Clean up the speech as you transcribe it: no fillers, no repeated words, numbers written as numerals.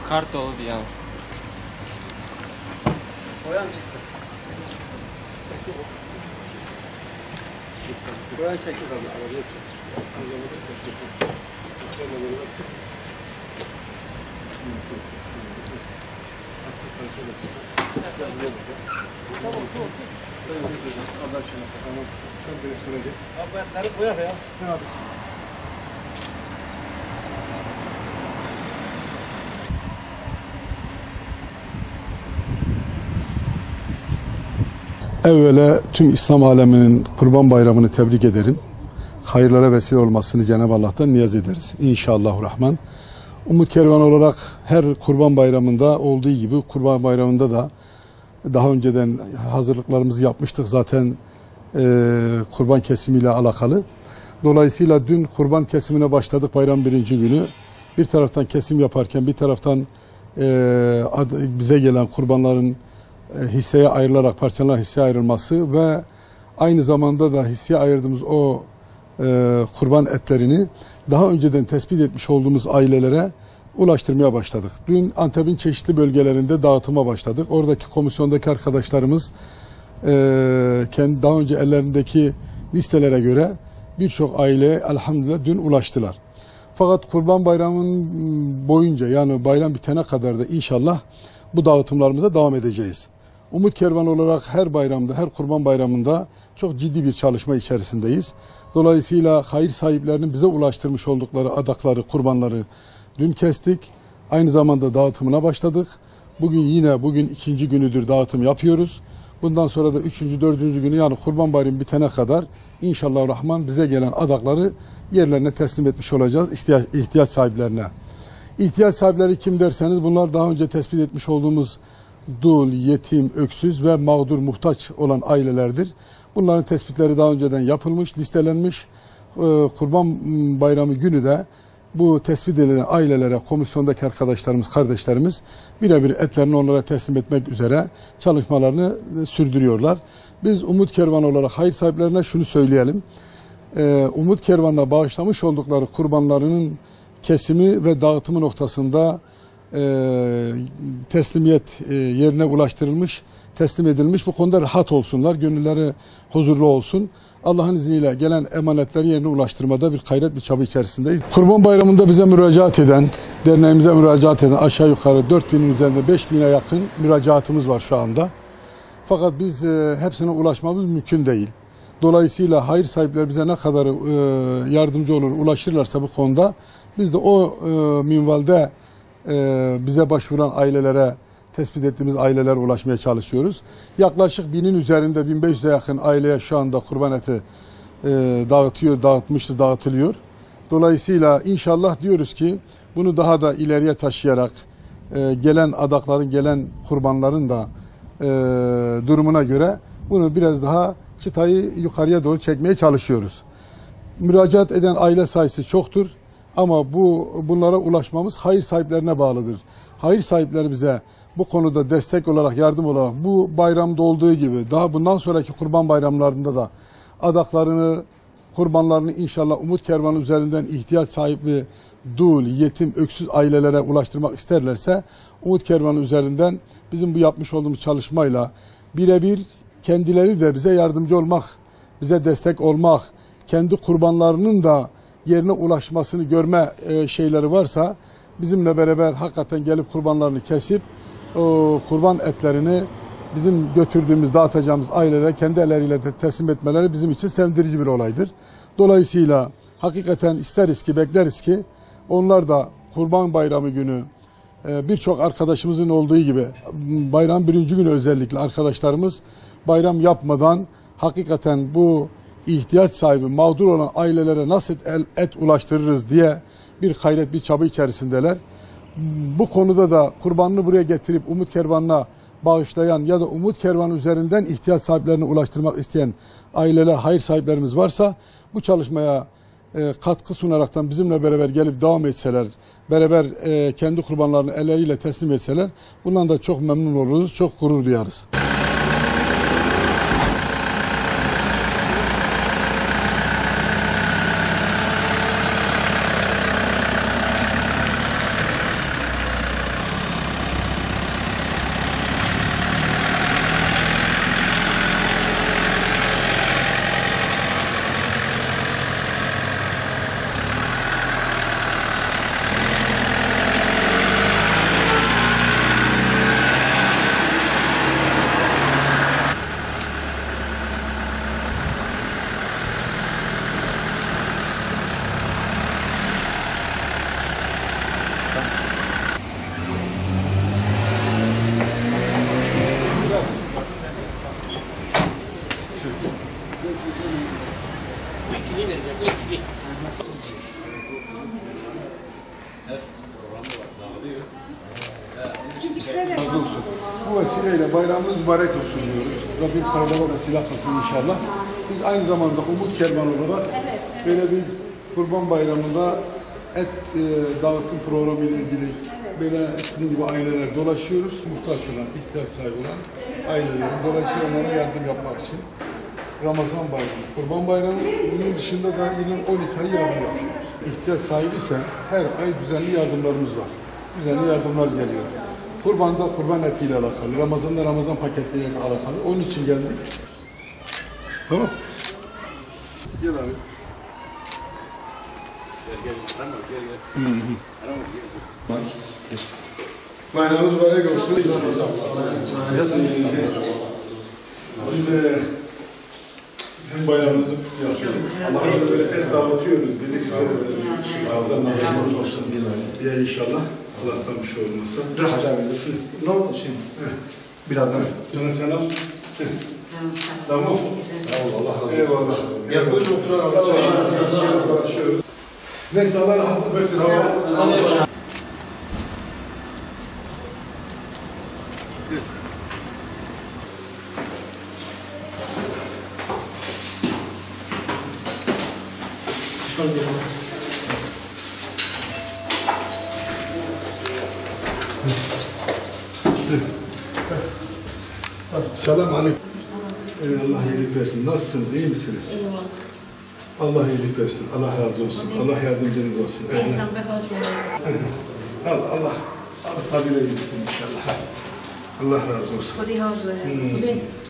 Kart dolu diye. Boyan çıksın. Boyan çekti tabii. Arabaya çık. Sen direksiyona geç. Abi ayakları boyak ya. Ne abi? Evvela tüm İslam aleminin Kurban Bayramı'nı tebrik ederim. Hayırlara vesile olmasını Cenab-ı Allah'tan niyaz ederiz. İnşallahurrahman. Umut Kervanı olarak her Kurban Bayramı'nda olduğu gibi Kurban Bayramı'nda da daha önceden hazırlıklarımızı yapmıştık zaten kurban kesimiyle alakalı. Dolayısıyla dün kurban kesimine başladık bayram birinci günü. Bir taraftan kesim yaparken bir taraftan bize gelen kurbanların hisseye ayrılarak parçalar hisseye ayrılması ve aynı zamanda da hisseye ayırdığımız o kurban etlerini daha önceden tespit etmiş olduğumuz ailelere ulaştırmaya başladık. Dün Antep'in çeşitli bölgelerinde dağıtıma başladık. Oradaki komisyondaki arkadaşlarımız kendi daha önce ellerindeki listelere göre birçok aileye elhamdülillah dün ulaştılar. Fakat Kurban Bayramı'nın boyunca yani bayram bitene kadar da inşallah bu dağıtımlarımıza devam edeceğiz. Umut Kervanı olarak her bayramda, her Kurban Bayramı'nda çok ciddi bir çalışma içerisindeyiz. Dolayısıyla hayır sahiplerinin bize ulaştırmış oldukları adakları, kurbanları dün kestik. Aynı zamanda dağıtımına başladık. Bugün ikinci günüdür dağıtım yapıyoruz. Bundan sonra da üçüncü, dördüncü günü yani Kurban Bayramı bitene kadar inşallah Rahman bize gelen adakları yerlerine teslim etmiş olacağız ihtiyaç sahiplerine. İhtiyaç sahipleri kim derseniz bunlar daha önce tespit etmiş olduğumuz dul, yetim, öksüz ve mağdur, muhtaç olan ailelerdir. Bunların tespitleri daha önceden yapılmış, listelenmiş. Kurban Bayramı günü de bu tespit edilen ailelere komisyondaki arkadaşlarımız, kardeşlerimiz birebir etlerini onlara teslim etmek üzere çalışmalarını sürdürüyorlar. Biz Umut Kervanı olarak hayır sahiplerine şunu söyleyelim. Umut Kervanı'na bağışlamış oldukları kurbanlarının kesimi ve dağıtımı noktasında teslimiyet yerine ulaştırılmış, teslim edilmiş. Bu konuda rahat olsunlar, gönülleri huzurlu olsun. Allah'ın izniyle gelen emanetleri yerine ulaştırmada bir gayret, bir çaba içerisindeyiz. Kurban Bayramı'nda bize müracaat eden, derneğimize müracaat eden aşağı yukarı 4000'in üzerinde 5000'e yakın müracaatımız var şu anda. Fakat biz hepsine ulaşmamız mümkün değil. Dolayısıyla hayır sahipleri bize ne kadar yardımcı olur, ulaşırlarsa bu konuda biz de o minvalde bize başvuran ailelere, tespit ettiğimiz ailelere ulaşmaya çalışıyoruz. Yaklaşık 1000'in üzerinde 1500'e yakın aileye şu anda kurban eti dağıtılıyor. Dolayısıyla inşallah diyoruz ki bunu daha da ileriye taşıyarak gelen adakların, gelen kurbanların da durumuna göre bunu biraz daha çıtayı yukarıya doğru çekmeye çalışıyoruz. Müracaat eden aile sayısı çoktur. Ama bunlara ulaşmamız hayır sahiplerine bağlıdır. Hayır sahipleri bize bu konuda destek olarak, yardım olarak bu bayramda olduğu gibi daha bundan sonraki kurban bayramlarında da adaklarını, kurbanlarını inşallah Umut Kervanı üzerinden ihtiyaç sahibi dul, yetim, öksüz ailelere ulaştırmak isterlerse Umut Kervanı üzerinden bizim bu yapmış olduğumuz çalışmayla birebir kendileri de bize yardımcı olmak, bize destek olmak, kendi kurbanlarının da yerine ulaşmasını görme şeyleri varsa bizimle beraber hakikaten gelip kurbanlarını kesip o kurban etlerini bizim götürdüğümüz, dağıtacağımız ailelere kendi elleriyle de teslim etmeleri bizim için sevindirici bir olaydır. Dolayısıyla hakikaten isteriz ki, bekleriz ki onlar da Kurban Bayramı günü birçok arkadaşımızın olduğu gibi bayram birinci günü özellikle arkadaşlarımız bayram yapmadan hakikaten bu ihtiyaç sahibi, mağdur olan ailelere nasıl et ulaştırırız diye bir gayret, bir çaba içerisindeler. Bu konuda da kurbanını buraya getirip Umut Kervanı'na bağışlayan ya da Umut Kervanı üzerinden ihtiyaç sahiplerine ulaştırmak isteyen aileler, hayır sahiplerimiz varsa bu çalışmaya katkı sunaraktan bizimle beraber gelip devam etseler, beraber kendi kurbanlarını elleriyle teslim etseler bundan da çok memnun oluruz, çok gurur duyarız. Razı olsun. Bu vesileyle bayramımız mübarek olsun diyoruz. Rabbim hayırlara vesile kılsın inşallah. Biz aynı zamanda Umut Kervan olarak böyle bir Kurban Bayramı'nda et dağıtım programı ile ilgili böyle sizin gibi aileler dolaşıyoruz. Muhtaç olan, ihtiyaç sahibi olan ailelerin dolayısıyla onlara yardım yapmak için Ramazan Bayramı, Kurban Bayramı, bunun dışında da yılın 12 ayı yardım yapıyoruz. İhtiyaç sahibi ise her ay düzenli yardımlarımız var. Düzenli yardımlar geliyor. Kurbanda kurban etiyle alakalı, Ramazan'da Ramazan paketleriyle alakalı. Onun için geldik. Tamam. Gel abi. Bayramınız mübarek olsun. Biz de hem bayramımızı kutlayalım. Allah'ın böyle et dağıtıyoruz. Dedik size de böyle şifadan nazarımız olsun diye inşallah. Allah'tan bir şey olmasa. Dur Hacı abi. Ne oldu şimdi? Birazdan. Sana selam. Tamam. Allah razı olsun. Eyvallah. Ya buyurun oturalım. Sağ olun. Neyse Allah rahatlık versin. Sağ olun. Selam aleyküm. Allah iyilik versin. Nasılsınız? İyi misiniz? Eyvallah. Allah iyilik versin. Allah razı olsun. Allah yardımcınız olsun. Allah stabil eylesin inşallah. Allah razı olsun.